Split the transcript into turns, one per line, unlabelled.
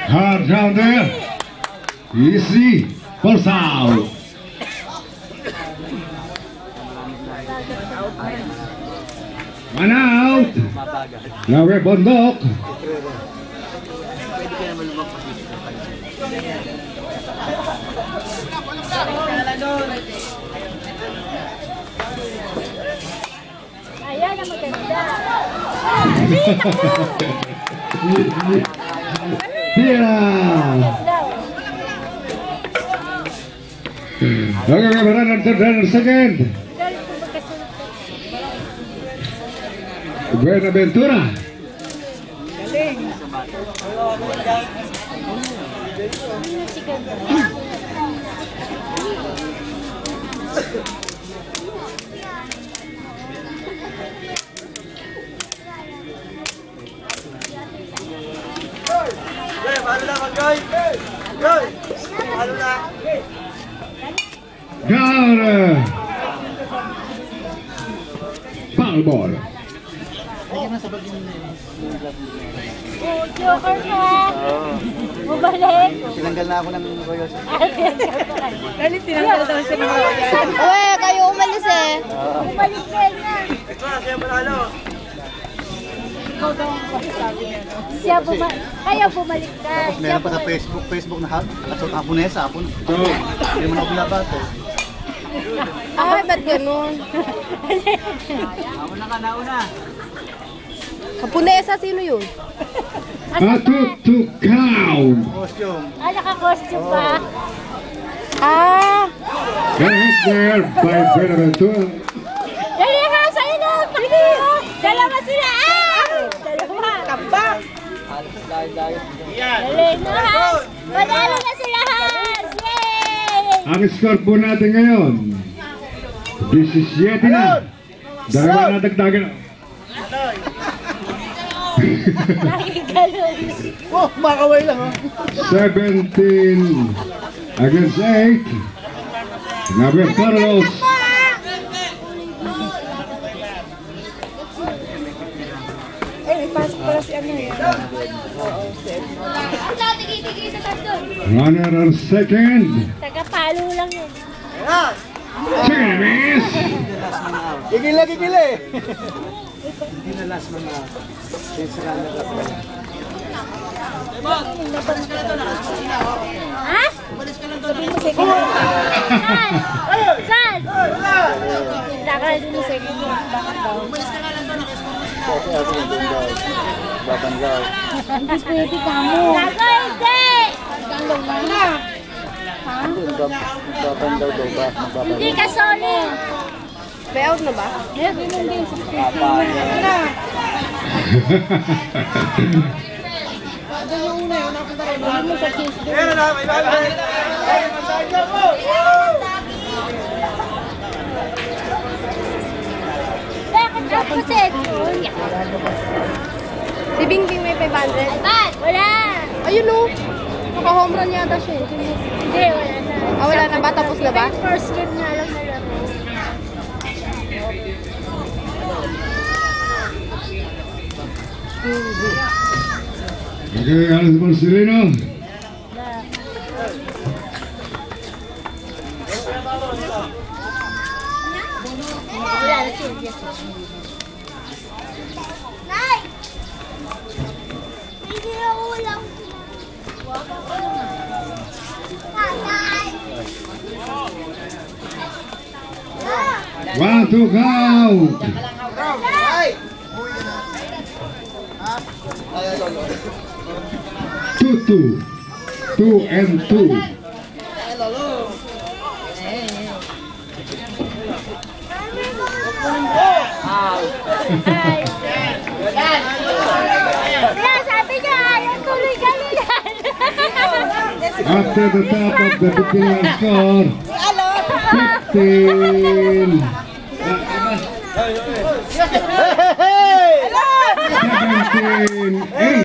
Hard down there. Easy. Falls out. One out. Now we're Bondok.
Ayan ang maganda.
Okay, runner second. Buenaventura. Down. Foul ball.
Joker ka. Mabalik.
Tinanggal na ako ng Royals.
Dali, tinanggal daw siya ng Royals.
Uwe, kayo umalis eh.
Bumalik ka na. Ikaw daw ang masasabi niya, no? Kaya bumalik ka.
Tapos meron pa sa Facebook na kasot Haponesa. Hindi mo na ako binabato.
Ay, ba't ganun?
Nauna.
Haponesa, sino yun?
To count.
Costume.
Ah, naka-costume ba?
Ah!
Hit there by Buenaventura.
Dali ka, sa'yo na! Pakinggan! Dalawa sila! Dalawa! Kabak! Dali na, Hans! Manalo na sila, Hans! Yay!
Ang score po natin ngayon 17 na. Dalawa na dagdagan.
Nakikaloon.
Oh, makaway lang oh.
17 against 8. Gabriel Carlos.
Pasok pala si ano yun.
Runner on second.
Tagapalo lang yun.
Miss.
Gigil eh. Hindi na last man out. Since runner up na.
Ha? Sabi mo second. Saan? Saan? Dun mo second. Bakit daw?
Kasi ako yung daw. Babanlaw.
Hindi pwede ka mo. Gago, hindi! Galaw na. Ha?
Babanlaw daw ba?
Hindi ka solid.
Payout na ba?
Yeah, ganun din. Bakit ako set?
Si Bingbing may 500.
Ba't? Wala.
Ayun o. Naka-home run yata siya eh.
Hindi, wala na.
Ah, wala na ba? Tapos na ba?
First game nga lang na lang.
Okay, Alex Marcelino.
Wala na siya. Nay! Hindi ako walang
One to count. Two and two.
Kaya sabi niya, ayaw tuloy kanina.
After the top of the beginning score, 15. 17. 8.